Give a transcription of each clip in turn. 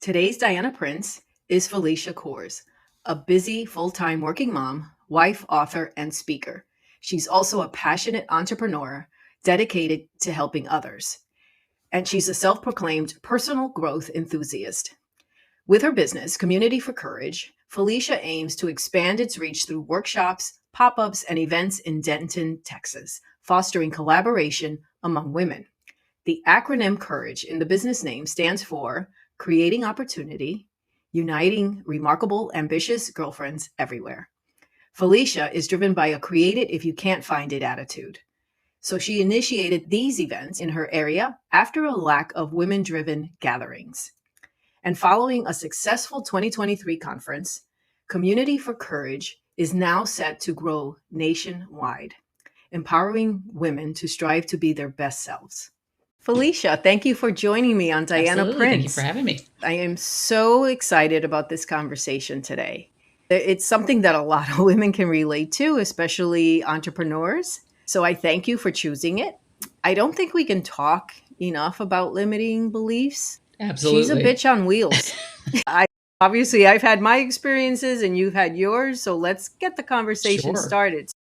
Today's Diana Prince is Felicia Koors, a busy full-time working mom, wife, author, and speaker. She's also a passionate entrepreneur dedicated to helping others. And she's a self-proclaimed personal growth enthusiast. With her business, Community for Courage, Felicia aims to expand its reach through workshops, pop-ups, and events in Denton, Texas, fostering collaboration among women. The acronym COURAGE in the business name stands for Creating Opportunity, Uniting Remarkable, Ambitious Girlfriends Everywhere. Felicia is driven by a create it if you can't find it attitude. So she initiated these events in her area after a lack of women driven gatherings. And following a successful 2023 conference, Community for Courage is now set to grow nationwide, empowering women to strive to be their best selves. Felicia, thank you for joining me on Diana Absolutely. Prince. Thank you for having me. I am so excited about this conversation today. It's something that a lot of women can relate to, especially entrepreneurs. So I thank you for choosing it. I don't think we can talk enough about limiting beliefs. She's a Absolutely. bitch on wheels. Obviously, I've had my experiences and you've had yours. So let's get the conversation Sure. started.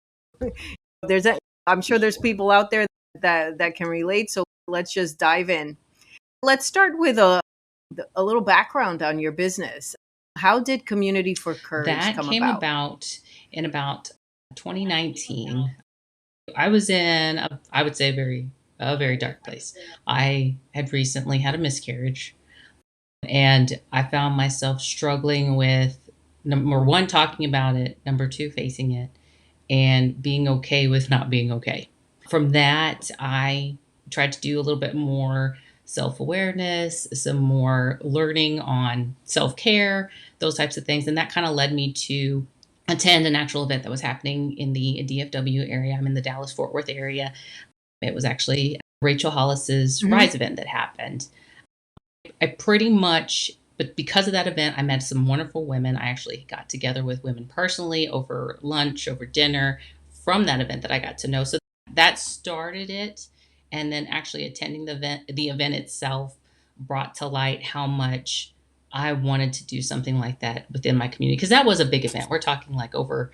I'm sure there's people out there that can relate. So let's just dive in. Let's start with a little background on your business. How did Community for Courage That come came about? about in about 2019. I was in I would say a very dark place. I had recently had a miscarriage, and I found myself struggling with number one, talking about it, number two, facing it, and being okay with not being okay. From that, I tried to do a little bit more self awareness, some more learning on self care, those types of things. And that kind of led me to attend an actual event that was happening in the DFW area. I'm in the Dallas Fort Worth area. It was actually Rachel Hollis's Mhm. Rise event that happened. I pretty much, but because of that event, I met some wonderful women. I actually got together with women personally over lunch, over dinner from that event that I got to know. So that started it. And then actually attending the event itself brought to light how much I wanted to do something like that within my community. Because that was a big event. We're talking like over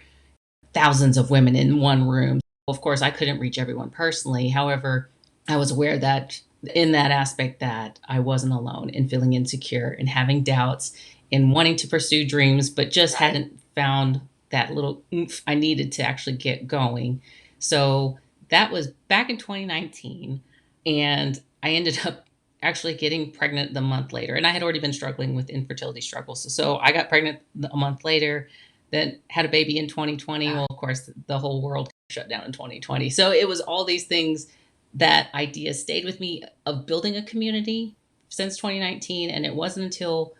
thousands of women in one room. Of course, I couldn't reach everyone personally. However, I was aware that in that aspect that I wasn't alone in feeling insecure and having doubts and wanting to pursue dreams, but just hadn't found that little oomph I needed to actually get going. So that was back in 2019. And I ended up actually getting pregnant the month later. And I had already been struggling with infertility struggles. So I got pregnant a month later, then had a baby in 2020. Well, of course, the whole world shut down in 2020. So it was all these things. That idea stayed with me of building a community since 2019. And it wasn't until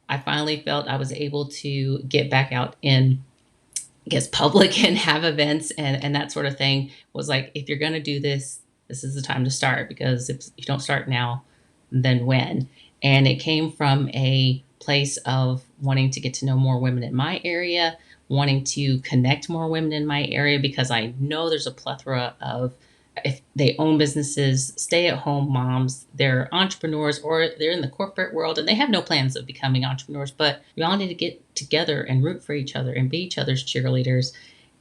I finally felt I was able to get back out in, I guess, public and have events and that sort of thing was like, if you're going to do this, this is the time to start, because if you don't start now, then when? And it came from a place of wanting to get to know more women in my area, wanting to connect more women in my area, because I know there's a plethora of, if they own businesses, stay at home moms, they're entrepreneurs, or they're in the corporate world and they have no plans of becoming entrepreneurs, but we all need to get together and root for each other and be each other's cheerleaders.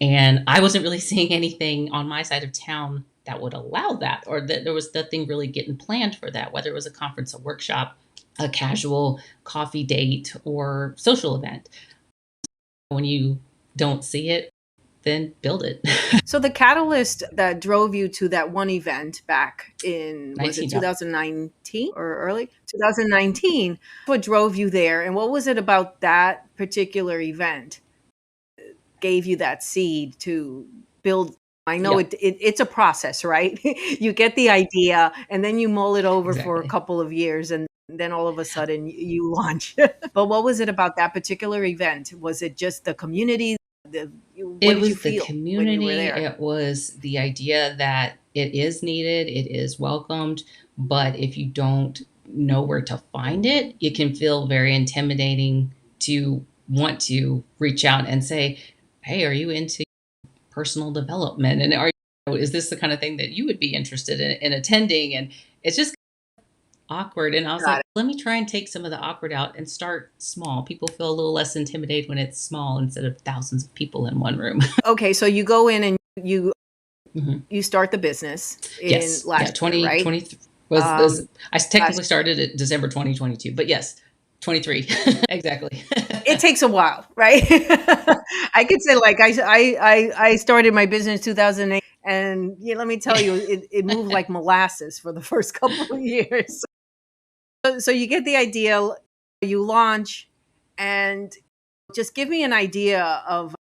And I wasn't really seeing anything on my side of town that would allow that, or that there was nothing really getting planned for that, whether it was a conference, a workshop, a casual coffee date, or social event. When you don't see it, then build it. So the catalyst that drove you to that one event back in, was it 2019 or early 2019? What drove you there, and what was it about that particular event gave you that seed to build? I know Yep, it's a process, right? You get the idea and then you mull it over for a exactly. couple of years and then all of a sudden you launch. But what was it about that particular event? Was it just the community? What It did you was the feel when you were community. there? It was the idea that it is needed, it is welcomed, but if you don't know where to find it, it can feel very intimidating to want to reach out and say, "Hey, are you into personal development? And is this the kind of thing that you would be interested in attending?" And it's just awkward. And I was Got like, it. let me try and take some of the awkward out and start small. People feel a little less intimidated when it's small instead of thousands of people in one room. Okay, so you go in and Hmm. you start the business in Yes. Yeah. last year, right? 2020 Um, I last technically started at December 2022, but yes, 23. Exactly. it takes a while, right? I could say like I started my business 2008, and yeah, let me tell you, it moved like molasses for the first couple of years. So you get the idea, you launch, and just give me an idea of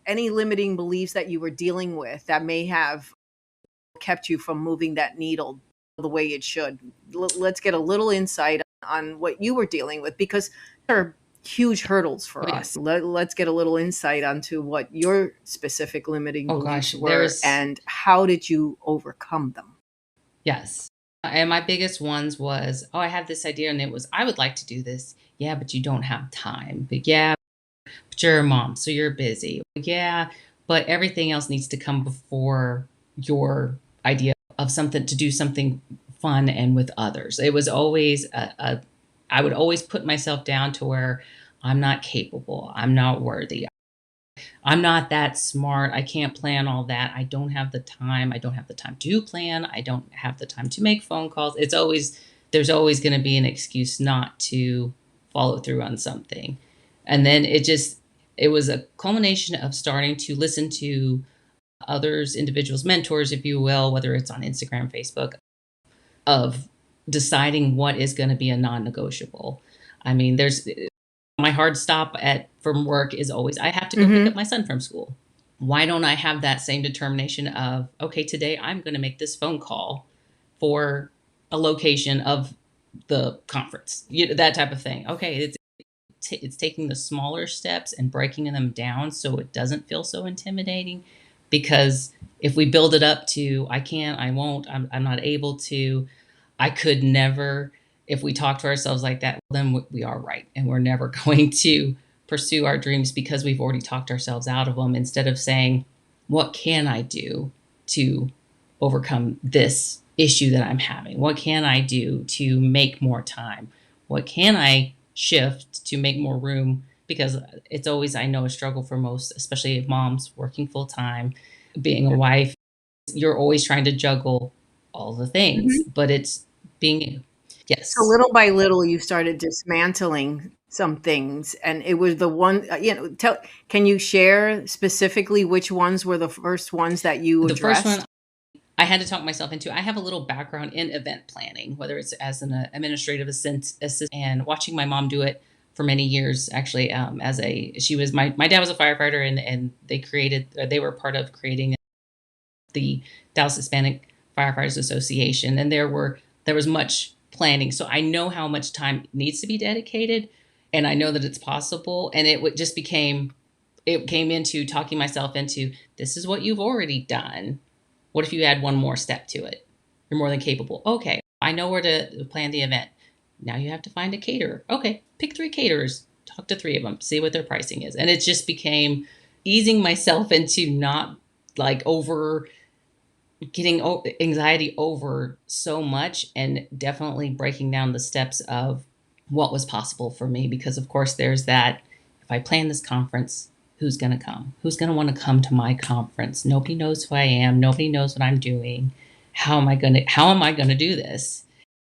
any limiting beliefs that you were dealing with that may have kept you from moving that needle the way it should. Let's get a little insight on what you were dealing with, because there are huge hurdles Oh, for us. yes. Let's get a little insight onto what your specific limiting Oh, beliefs gosh. were and how did you overcome them? Yes. And my biggest ones was, oh, I have this idea, and it was, I would like to do this. Yeah, but you don't have time. But yeah, but you're a mom, so you're busy. Yeah, but everything else needs to come before your idea of something to do something fun and with others. It was always I would always put myself down to where I'm not capable, I'm not worthy, I'm not that smart. I can't plan all that. I don't have the time. I don't have the time to plan. I don't have the time to make phone calls. It's always, there's always going to be an excuse not to follow through on something. And then it was a culmination of starting to listen to others, individuals, mentors, if you will, whether it's on Instagram, Facebook, of deciding what is going to be a non negotiable. I mean, there's my hard stop at from work is always I have to go pick up Mm-hmm. my son from school. Why don't I have that same determination of, okay, today I'm going to make this phone call for a location of the conference, that type of thing. Okay, it's taking the smaller steps and breaking them down so it doesn't feel so intimidating. Because if we build it up to I can't, I won't, I'm not able to, I could never. If we talk to ourselves like that, then we are right, and we're never going to pursue our dreams because we've already talked ourselves out of them. Instead of saying, "What can I do to overcome this issue that I'm having? What can I do to make more time? What can I shift to make more room?" Because it's always, I know, a struggle for most, especially moms working full time, being a wife. You're always trying to juggle all the things, Mm-hmm. but it's being, So yes, little by little, you started dismantling some things, and it was the one. Tell. Can you share specifically which ones were the first ones that you the first one addressed? I had to talk myself into. I have a little background in event planning, whether it's as an administrative assistant and watching my mom do it for many years. Actually, as a she was my dad was a firefighter, and they were part of creating the Dallas Hispanic Firefighters Association, and there was much planning. So I know how much time needs to be dedicated, and I know that it's possible. And just became, it came into talking myself into, this is what you've already done. What if you add one more step to it? You're more than capable. Okay, I know where to plan the event. Now you have to find a caterer. Okay, pick 3 caterers, talk to 3 of them, see what their pricing is. And it just became easing myself into not like over getting anxiety over so much, and definitely breaking down the steps of what was possible for me. Because of course there's that, if I plan this conference, who's going to come, who's going to want to come to my conference? Nobody knows who I am, nobody knows what I'm doing. How am I going to do this?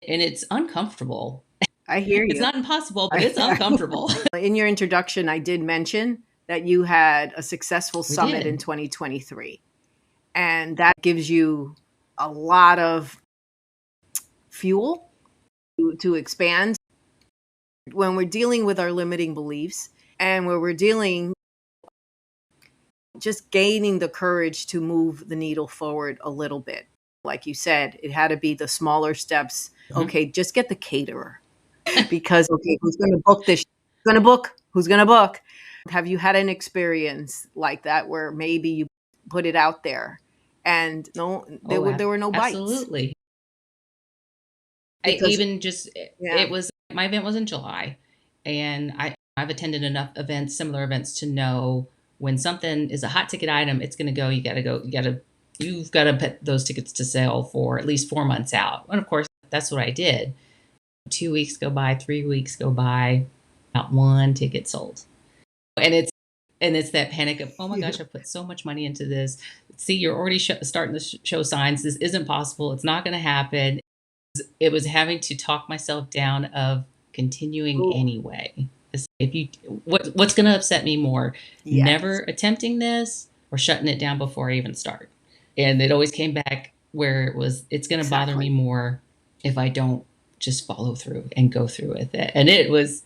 And it's uncomfortable. I hear It's you. not impossible, but it's uncomfortable. In your introduction, I did mention that you had a successful We summit in did. 2023, and that gives you a lot of fuel to expand when we're dealing with our limiting beliefs and where we're dealing just gaining the courage to move the needle forward a little bit. Like you said, it had to be the smaller steps. Mhm. Okay, just get the caterer because okay, who's going to book this? Who's going to book? Who's going to book? Have you had an experience like that where maybe you put it out there and no, Oh, there were no bites absolutely. I because even just yeah. it was, my event was in July, and I've attended enough events, similar events, to know when something is a hot ticket item, it's going to go. You got to go. You've got to put those tickets to sale for at least 4 months out. And of course, that's what I did. 2 weeks go by, 3 weeks go by, not one ticket sold. And it's that panic of, oh my Yeah. gosh, I put so much money into this. See, you're already starting to show signs. This isn't possible. It's not going to happen. It was having to talk myself down of continuing Ooh, anyway. If you, what's going to upset me more, never yes, attempting this or shutting it down before I even start? And it always came back where it's going to bother me exactly. more if I don't just follow through and go through with it. And that was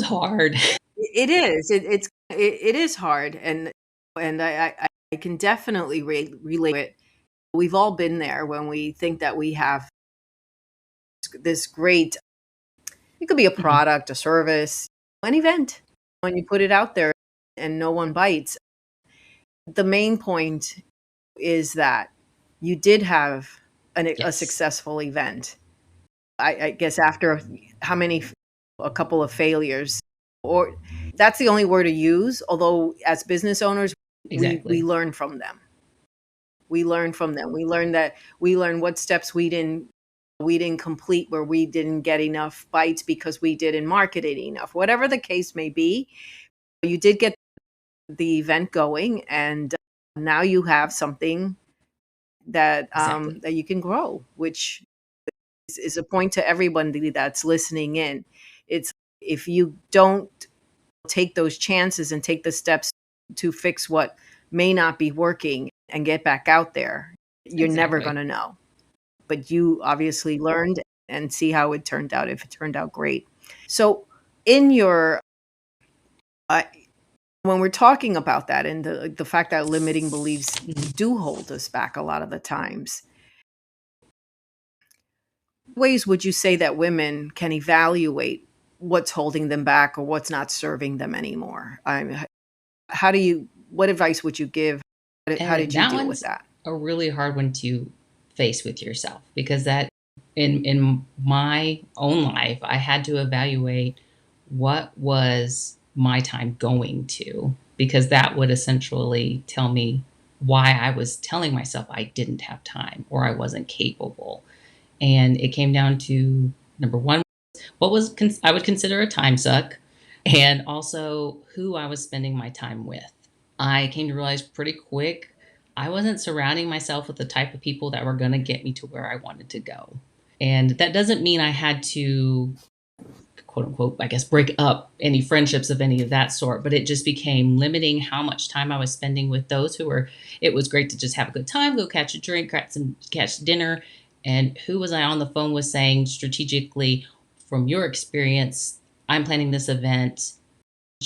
hard. It is. It is hard, and I can definitely relate to it. We've all been there when we think that we have this great. It could be a Mhm. product, a service, an event. When you put it out there and no one bites, the main point is that you did have a Yes, successful event. I guess after how many, a couple of failures, or that's the only word to use. Although as business owners, we exactly. learn from them. We learn from them. We learn what steps we didn't complete, where we didn't get enough bites because we didn't market it enough. Whatever the case may be, you did get the event going, and now you have something Exactly. that you can grow, which is a point to everybody that's listening in. It's, if you don't take those chances and take the steps to fix what may not be working and get back out there, you're never going Exactly. to know. But you obviously learned, and see how it turned out, if it turned out great. So, in your uh, when we're talking about that, and the fact that limiting beliefs Mhm. do hold us back a lot of the times, ways would you say that women can evaluate what's holding them back or what's not serving them anymore? How do you? What advice would you give? How And did you that deal with one's that? a really hard one to face with yourself because that in my own life, I had to evaluate what was my time going to because that would essentially tell me why I was telling myself I didn't have time or I wasn't capable. And it came down to number one, what was I would consider a time suck, and also who I was spending my time with. I came to realize pretty quick I wasn't surrounding myself with the type of people that were going to get me to where I wanted to go. And that doesn't mean I had to, quote unquote, I guess, break up any friendships of any of that sort, but it just became limiting how much time I was spending with those who were, it was great to just have a good time, go catch a drink, catch dinner. And who was I on the phone with saying strategically, from your experience, I'm planning this event.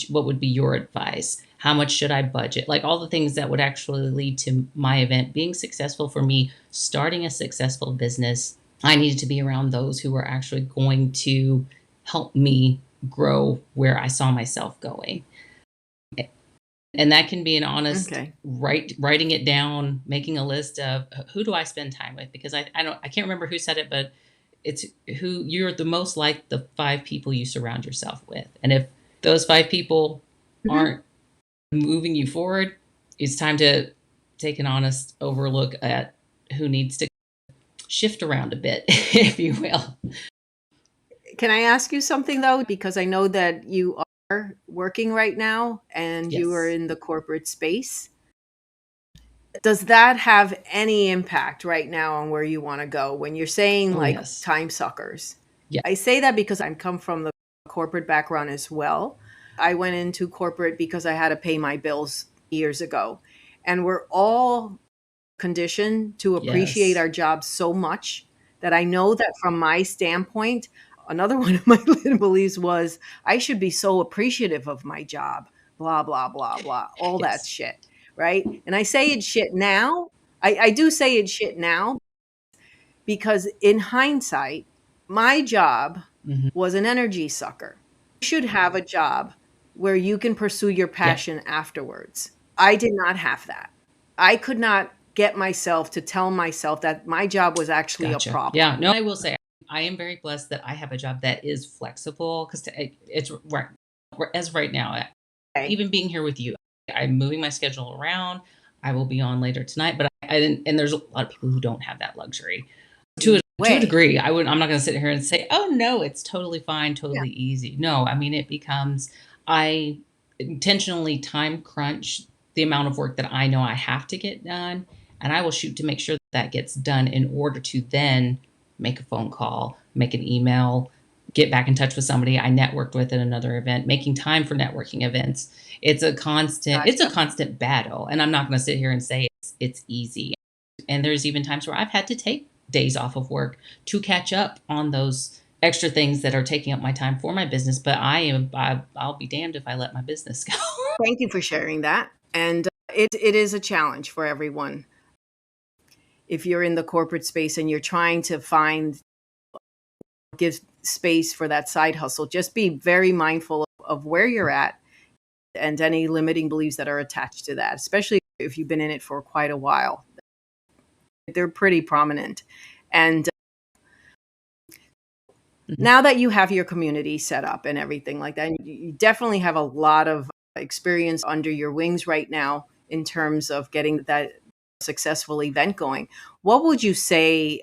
What would be your advice? How much should I budget? Like all the things that would actually lead to my event being successful for me, starting a successful business. I needed to be around those who were actually going to help me grow where I saw myself going. And that can be an honest Okay. writing it down, making a list of who do I spend time with? Because I can't remember who said it, but it's who you're the most like the five people you surround yourself with. And if those five people Mhm. aren't moving you forward, it's time to take an honest overlook at who needs to shift around a bit, if you will. Can I ask you something though? Because I know that you are working right now and you are Yes. in the corporate space. Does that have any impact right now on where you want to go when you're saying Oh, like yes. time suckers? Yeah. I say that because I come from the corporate background as well. I went into corporate because I had to pay my bills years ago. And we're all conditioned to appreciate Yes. our jobs so much that I know that from my standpoint, another one of my little beliefs was I should be so appreciative of my job, blah, blah, blah, blah, all that Yes. shit. Right. And I say it's shit now. I do say it's shit now because in hindsight, my job Mhm. was an energy sucker. You should have a job where you can pursue your Yeah. passion afterwards. I did not have that. I could not get myself to tell myself that my job was actually a Gotcha. Yeah. problem. No, I will say I am very blessed that I have a job that is flexible because it's right as right now, Okay. even being here with you, I'm moving my schedule around. I will be on later tonight, but I didn't, and there's a lot of people who don't have that luxury. To To a way. degree, I'm not going to sit here and say, "Oh no, it's totally fine, Yeah, totally easy." No, I mean it becomes I intentionally time crunch the amount of work that I know I have to get done, and I will shoot to make sure that gets done in order to then make a phone call, make an email, get back in touch with somebody I networked with at another event, making time for networking events. It's a gotcha. constant battle, and I'm not going to sit here and say it's easy. And there's even times where I've had to take days off of work to catch up on those extra things that are taking up my time for my business. But I'll be damned if I let my business go. Thank you for sharing that. And it is a challenge for everyone. If you're in the corporate space and you're trying to find, give space for that side hustle, just be very mindful of where you're at and any limiting beliefs that are attached to that, especially if you've been in it for quite a while. They're pretty prominent. And Mhm. now that you have your community set up and everything like that, you definitely have a lot of experience under your wings right now in terms of getting that successful event going. What would you say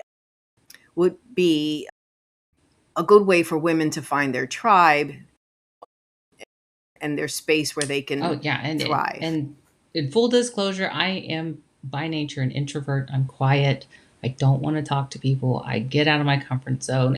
would be a good way for women to find their tribe and their space where they Oh can yeah, thrive? and in full disclosure, I am by nature an introvert. I'm quiet. I don't want to talk to people. I get out of my comfort zone.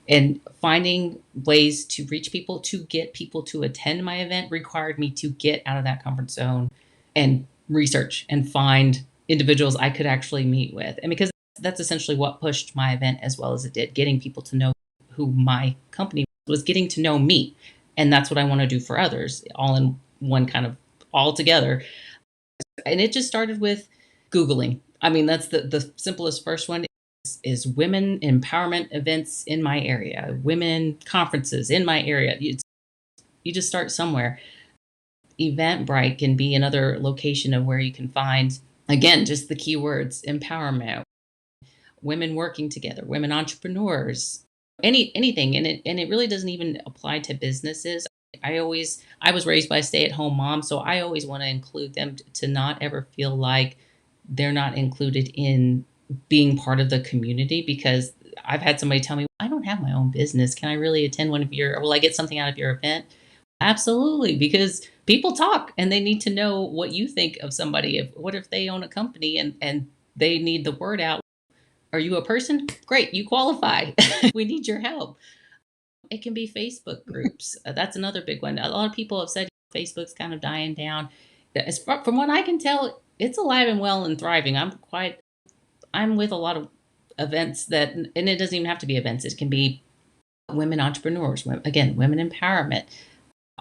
And finding ways to reach people, to get people to attend my event required me to get out of that comfort zone and research and find individuals I could actually meet with. And because that's essentially what pushed my event as well as it did, getting people to know who my company was, getting to know me. And that's what I want to do for others, all in one kind of all together. And it just started with Googling. I mean, that's the simplest first one is women empowerment events in my area, women conferences in my area. You just start somewhere. Eventbrite can be another location of where you can find, again, just the keywords empowerment, women working together, women entrepreneurs, anything. And it really doesn't even apply to businesses. I was raised by a stay-at-home mom, so I always want to include them to not ever feel like they're not included in being part of the community because I've had somebody tell me, I don't have my own business. Can I really attend one of your, or will I get something out of your event? Absolutely, because people talk and they need to know what you think of somebody. If what if they own a company and they need the word out? Are you a person? Great, you qualify. We need your help. It can be Facebook groups. That's another big one. A lot of people have said Facebook's kind of dying down. From what I can tell, it's alive and well and thriving. I'm with a lot of events that, and it doesn't even have to be events. It can be women entrepreneurs, again, women empowerment,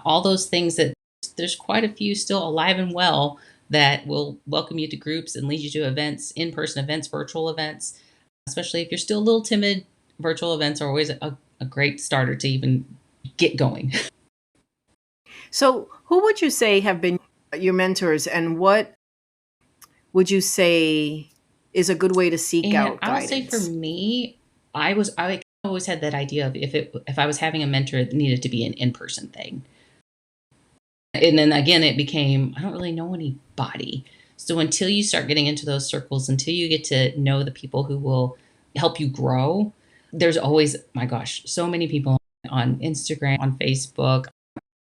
all those things that there's quite a few still alive and well that will welcome you to groups and lead you to events, in-person events, virtual events, especially if you're still a little timid. Virtual events are always a great starter to even get going. So, who would you say have been your mentors, and what would you say is a good way to seek And out I'll say for guidance? me, I always had that idea of if I was having a mentor, it needed to be an in-person thing. And then again, it became, I don't really know anybody. So until you start getting into those circles, until you get to know the people who will help you grow, there's always, my gosh, so many people on Instagram, on Facebook.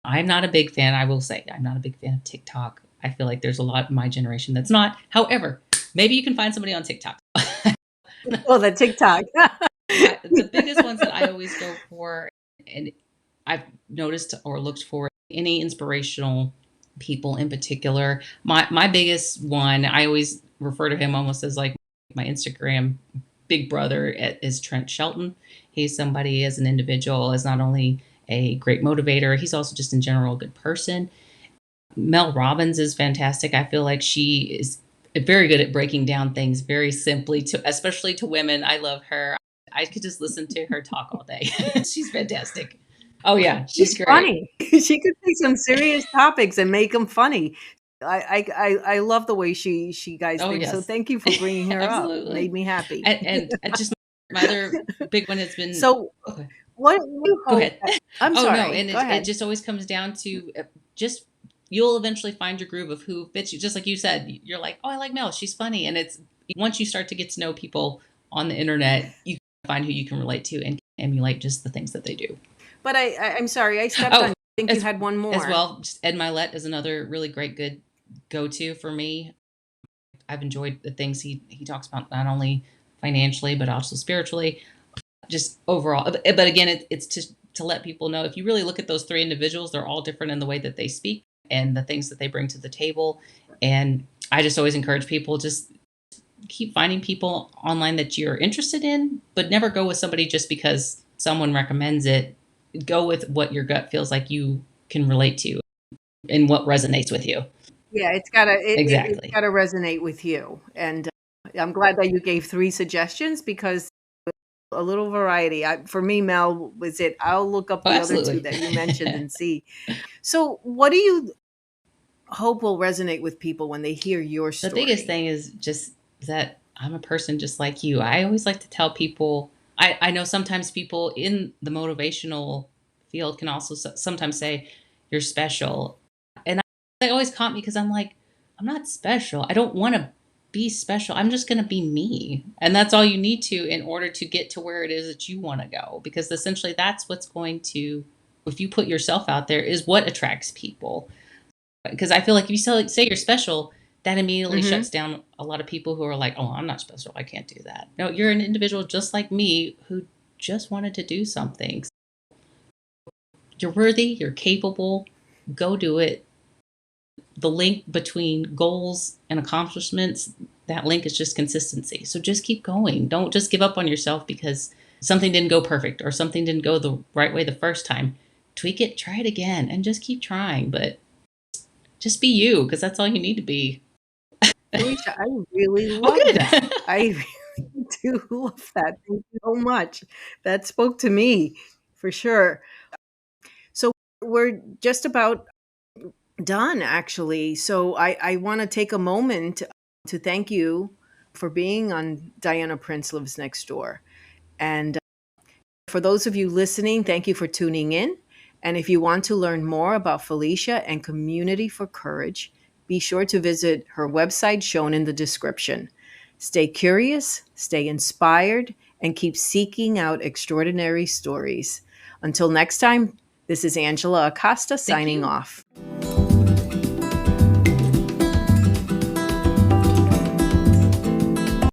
I'm not a big fan, I will say, I'm not a big fan of TikTok. I feel like there's a lot in my generation that's not. However, maybe you can find somebody on TikTok. Oh, the TikTok. The biggest ones that I always go for, and I've noticed or looked for any inspirational people in particular. My biggest one, I always refer to him almost as like my Instagram big brother, is Trent Shelton. He's somebody as an individual, as not only a great motivator, he's also just in general a good person. Mel Robbins is fantastic. I feel like she is very good at breaking down things very simply to, especially to women. I love her. I could just listen to her talk all day. She's fantastic. Oh yeah, she's She's great. funny. She could take some serious topics and make them funny. I love the way she guides Oh things. So yes, thank you for bringing her up. Made absolutely. me happy. And just my other big one has been. So Okay, what do you go hope? ahead. I'm Oh no, sorry. and Go it ahead. just always comes down to just you'll eventually find your groove of who fits you. Just like you said, you're like, oh, I like Mel. She's funny, and it's once you start to get to know people on the internet, you find who you can relate to and emulate just the things that they do. But I'm sorry, I stepped on Oh, you. I think you had one as more. well, just Ed Milet is another really great, good go to for me. I've enjoyed the things he talks about, not only financially, but also spiritually, just overall. But again, it's to let people know, if you really look at those three individuals, they're all different in the way that they speak and the things that they bring to the table. And I just always encourage people, just keep finding people online that you're interested in, but never go with somebody just because someone recommends it. Go with what your gut feels like you can relate to and what resonates with you. Yeah, it's Exactly. gotta resonate with you, and I'm glad that you gave 3 suggestions because a little variety. For me, Mel was it. I'll look up Oh, the other 2 absolutely. that you mentioned and see. So, what do you hope will resonate with people when they hear your The biggest story? thing is just that I'm a person just like you. I always like to tell people, I know sometimes people in the motivational field can also sometimes say, you're special. And they always caught me because I'm like, I'm not special. I don't want to be special. I'm just going to be me. And that's all you need to in order to get to where it is that you want to go. Because essentially, that's what's going to, if you put yourself out there, is what attracts people. Because I feel like if you say you're special, that immediately shuts Mhm. down a lot of people who are like, oh, I'm not special. I can't do that. No, you're an individual just like me who just wanted to do something. You're worthy, you're capable, go do it. The link between goals and accomplishments, that link is just consistency. So just keep going. Don't just give up on yourself because something didn't go perfect or something didn't go the right way the first time. Tweak it, try it again, and just keep trying. But just be you because that's all you need to be. Felicia, I really Oh, love good. that. I really do love that. Thank you so much. That spoke to me for sure. So we're just about done, actually. So I want to take a moment to thank you for being on Diana Prince Lives Next Door. And for those of you listening, thank you for tuning in. And if you want to learn more about Felicia and Community for Courage, be sure to visit her website shown in the description. Stay curious, stay inspired, and keep seeking out extraordinary stories. Until next time, this is Angela Acosta Thank signing you. off.